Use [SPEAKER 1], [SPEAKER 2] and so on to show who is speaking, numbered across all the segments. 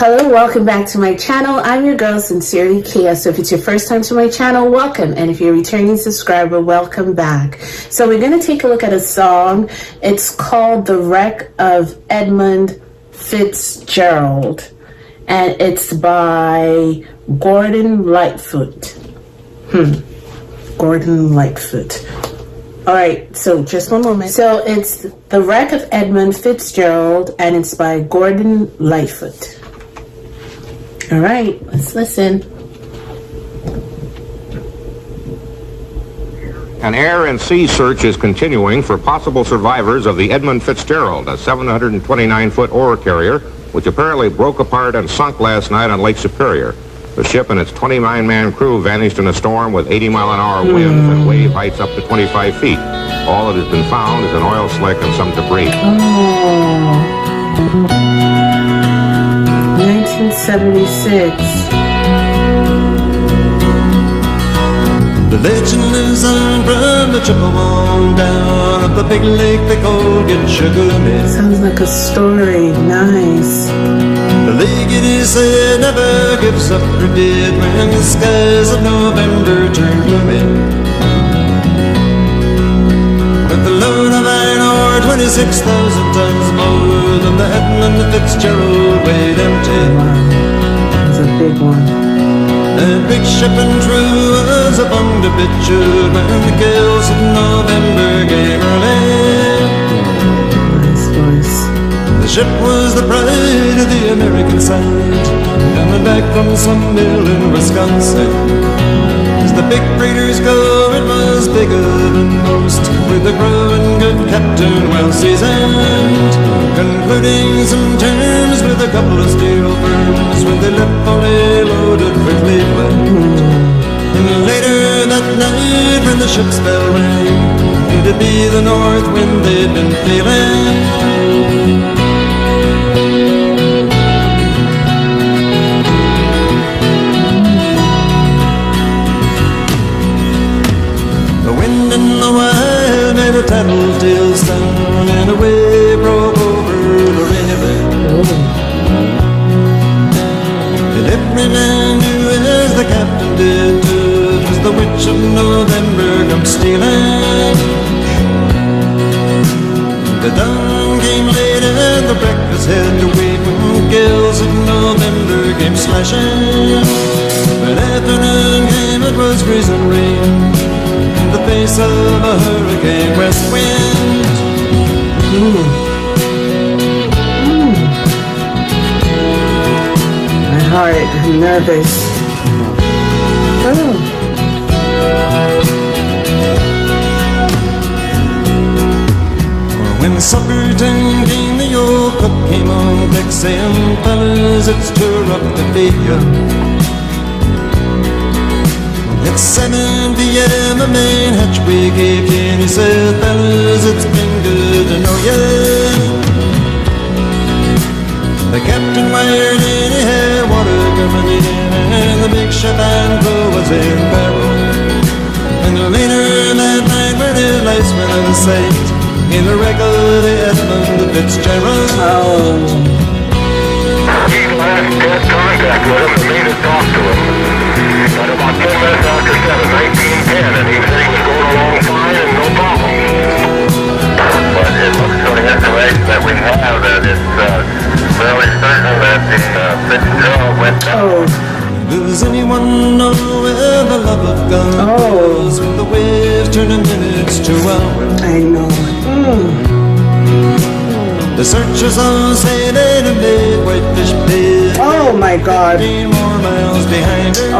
[SPEAKER 1] Hello, welcome back to my channel. I'm your girl, Sincerely Kia. So if it's your first time to my channel, welcome. And if you're a returning subscriber, welcome back. So we're going to take a look at a song. It's called The Wreck of Edmund Fitzgerald. And it's by Gordon Lightfoot. Gordon Lightfoot. All right, so just one moment. So it's The Wreck of Edmund Fitzgerald, and it's by Gordon Lightfoot. All right, let's listen.
[SPEAKER 2] An air and sea search is continuing for possible survivors of the Edmund Fitzgerald, a 729-foot ore carrier, which apparently broke apart and sunk last night on Lake Superior. The ship and its 29-man crew vanished in a storm with 80-mile-an-hour winds and wave heights up to 25 feet. All that has been found is an oil slick and some debris.
[SPEAKER 1] 1976.
[SPEAKER 3] The legend lives on from the Chippewa down up the big lake they call Gitchagumi.
[SPEAKER 1] Sounds like a story. Nice.
[SPEAKER 3] The lake, it is said, never gives up her dead when the skies of November turn gloomy. With the load of iron ore, 26,000 tons more than the Edmund Fitzgerald weighed empty.
[SPEAKER 1] Wow, that's a big one.
[SPEAKER 3] That big ship and crew was upon the picture when the gales of November gave her lay.
[SPEAKER 1] Nice voice.
[SPEAKER 3] The ship was the pride of the American side, coming back from some mill in Wisconsin. As the big freighters go, it was bigger than most, with the crew and good captain well seasoned, concluding some terms with a couple of steel firms when they left fully loaded for Cleveland. And later that night when the ship's bell rang, it'd be the north wind they'd been feeling. The tattletale sound and a wave broke over the river. And every man knew as the captain did too, it was the witch of November come stealing. The dawn came late and the breakfast had to wait when gales of November came slashing. When afternoon came, it was freezing rain, the face of a hurricane west wind.
[SPEAKER 1] My heart, I'm nervous.
[SPEAKER 3] When supper time came, the old cook came on deck saying, fellas, it's too rough to feed you. At 7 p.m. the main hatchway gave in. He said, fellas, it's been good to know ya. The captain wired in, he had water coming in, and the big ship and crew was in barrel. And later that night when his lights went out of sight, in the wreck of the Edmund Fitzgerald.
[SPEAKER 4] He last had contact with him and made us talk to him. At about 10 minutes after 7, 1910, and he said he was going along fine and no problem. But it looks from the information that we have that it's fairly certain that the Fitzgerald went down.
[SPEAKER 3] Does anyone know where the love of God goes when the waves turn the minutes to hours?
[SPEAKER 1] I know.
[SPEAKER 3] The searchers all say they have made Whitefish Bay.
[SPEAKER 1] Oh my God.
[SPEAKER 3] 15 more miles behind her.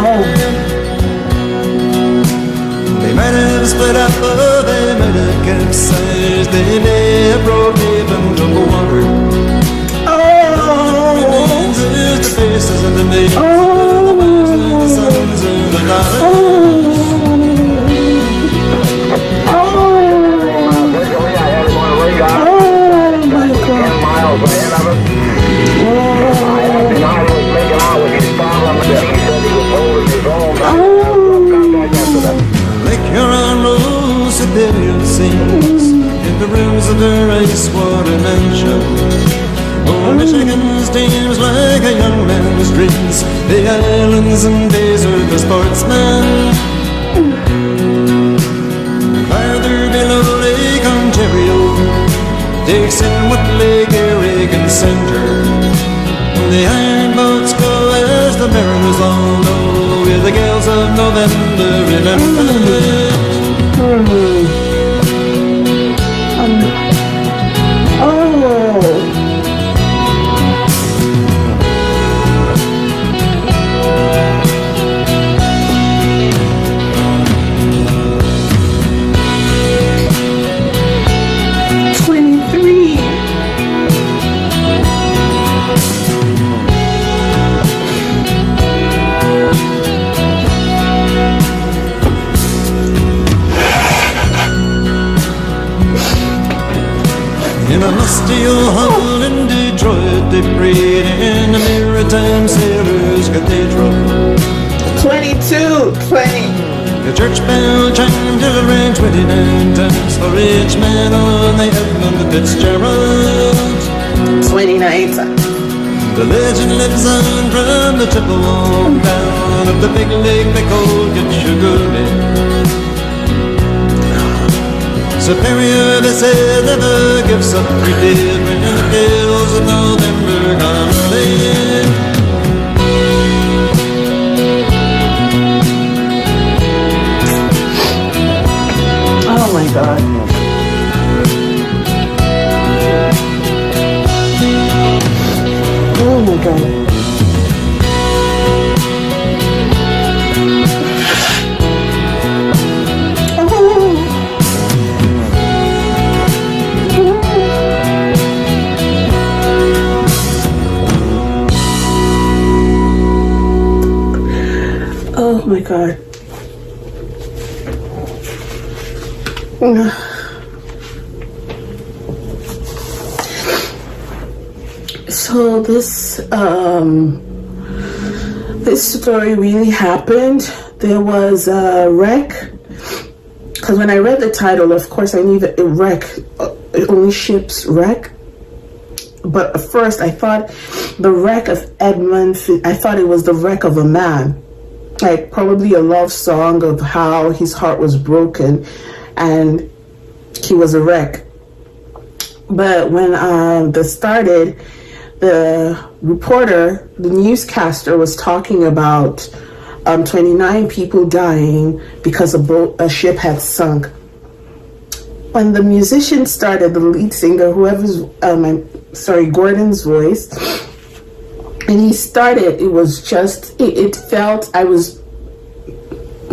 [SPEAKER 3] They might have split up or they might have capsized. They may have broke even to the water. The faces of the nations, the sons and the daughters. Lake Huron rolls Superior sings in the rooms of her ice water mansion. Oh, Michigan steams like a young man winds, the islands and bays of the sportsmen. Farther below Lake Ontario, takes in what Lake Erie can center. The iron boats go as the mariners all know, with the gales of November, remember.
[SPEAKER 1] Oh. 23.
[SPEAKER 3] In a musty old hall in Detroit, they prayed in the Maritime Sailors Cathedral.
[SPEAKER 1] 22. 20.
[SPEAKER 3] The church bell chimed till it rang 29 times for each man on the Edmund Fitzgerald.
[SPEAKER 1] 29 times.
[SPEAKER 3] The legend lives on from the Chippewa down of the big lake they call Gitchagooly. Superior, they said, never gives up 3 days when the gales of November come early.
[SPEAKER 1] Oh my God. Oh my God. Oh my God. So this story really happened. There was a wreck, because when I read the title, of course I knew that a wreck, only ships wreck. But at first I thought the wreck of Edmund, I thought it was the wreck of a man. Like probably a love song of how his heart was broken and he was a wreck. But when this started, the reporter, the newscaster was talking about 29 people dying because a ship had sunk. When the musician started, the lead singer, Gordon's voice, and he started, it was just, it felt I was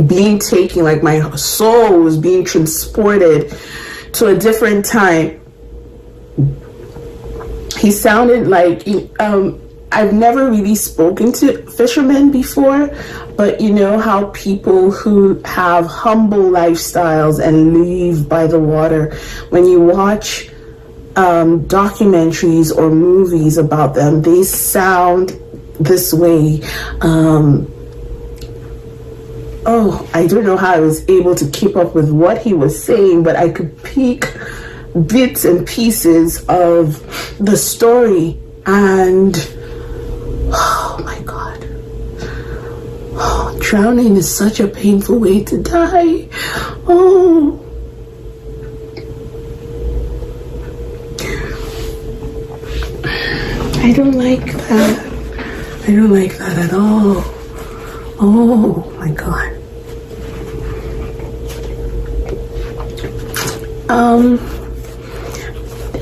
[SPEAKER 1] being taken, like my soul was being transported to a different time. He sounded like, I've never really spoken to fishermen before, but you know how people who have humble lifestyles and live by the water, when you watch documentaries or movies about them, they sound this way. I don't know how I was able to keep up with what he was saying, but I could pick bits and pieces of the story, and oh my God, drowning is such a painful way to die. I don't like that. I don't like that at all. Oh my God.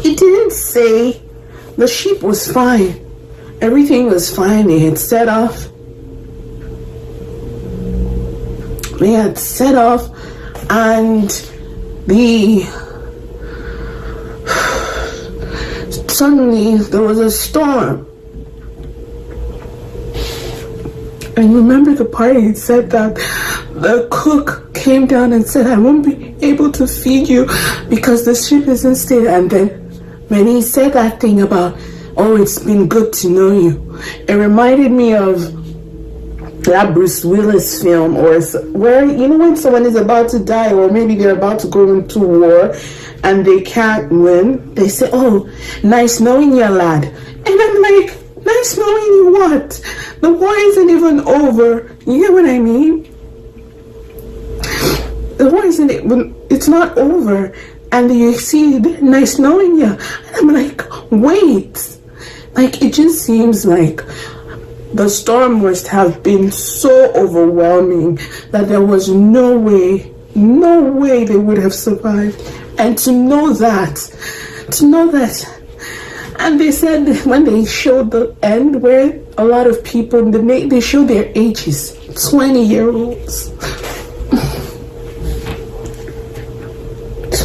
[SPEAKER 1] It didn't say the ship was fine. Everything was fine. They had set off. And suddenly there was a storm. And remember the part he said that the cook came down and said, I won't be able to feed you because the ship isn't stable. And then when he said that thing about, it's been good to know you, it reminded me of that Bruce Willis film, or where, when someone is about to die, or maybe they're about to go into war and they can't win, they say, nice knowing you, lad. And I'm like, nice knowing you what? The war isn't even over. You get what I mean? The war isn't even, it's not over. And you see, nice knowing you. And I'm like, wait. Like, it just seems like the storm must have been so overwhelming that there was no way they would have survived. And to know that, and they said when they showed the end where a lot of people, they showed their ages, 20-year-olds.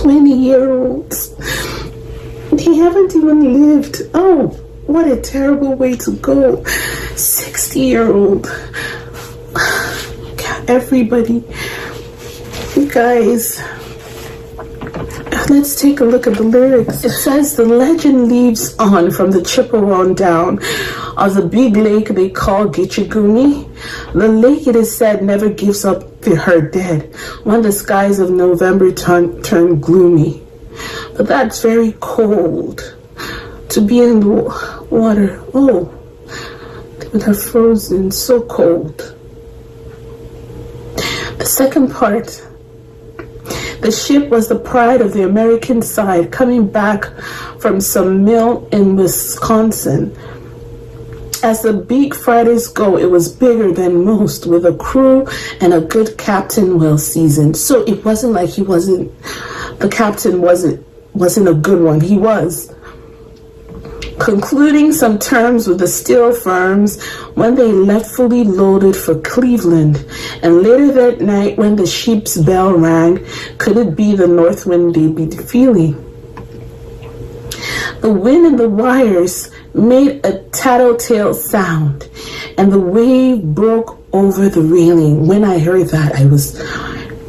[SPEAKER 1] 20-year-olds. They haven't even lived. Oh, what a terrible way to go. 60-year-old. Everybody. You guys, let's take a look at the lyrics. It says, the legend lives on from the Chippewa down of the big lake they call Gitchagumi. The lake, it is said, never gives up her dead when the skies of November turn gloomy. But that's very cold to be in the water. Oh, they would have frozen, so cold. The second part. The ship was the pride of the American side, coming back from some mill in Wisconsin. As the big freighters go, it was bigger than most, with a crew and a good captain well seasoned. So it wasn't like the captain wasn't a good one. He was. Concluding some terms with the steel firms when they left fully loaded for Cleveland. And later that night when the ship's bell rang, could it be the north wind they'd be feeling? The wind in the wires made a tattletale sound, and the wave broke over the railing. When I heard that, I was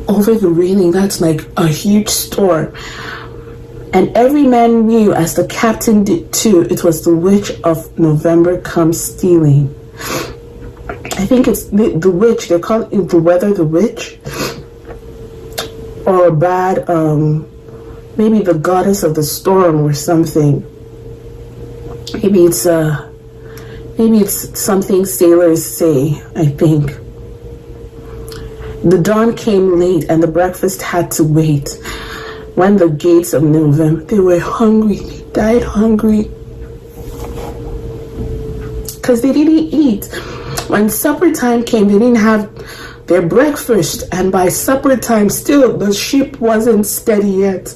[SPEAKER 1] over the railing. That's like a huge storm. And every man knew, as the captain did too, it was the witch of November comes stealing. I think it's the witch, they call it the weather, the witch. Or a bad, maybe the goddess of the storm or something. Maybe it's something sailors say, I think. The dawn came late and the breakfast had to wait. When the gates of November, they were hungry, they died hungry. Because they didn't eat. When supper time came, they didn't have their breakfast. And by supper time, still, the ship wasn't steady yet.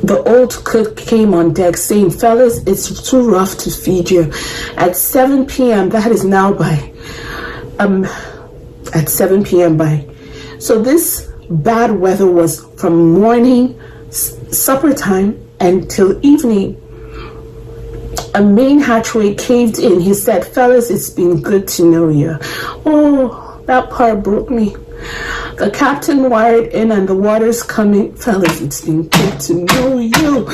[SPEAKER 1] The old cook came on deck saying, fellas, it's too rough to feed you. At 7 p.m., that is now by, at 7 p.m. by. So this bad weather was from morning, supper time, until evening. A main hatchway caved in. He said, fellas, it's been good to know you. Oh, that part broke me. The captain wired in and the water's coming. Fellas, it's been good to know you.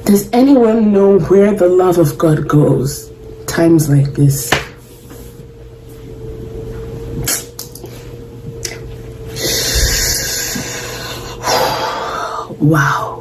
[SPEAKER 1] Does anyone know where the love of God goes? Times like this. Wow.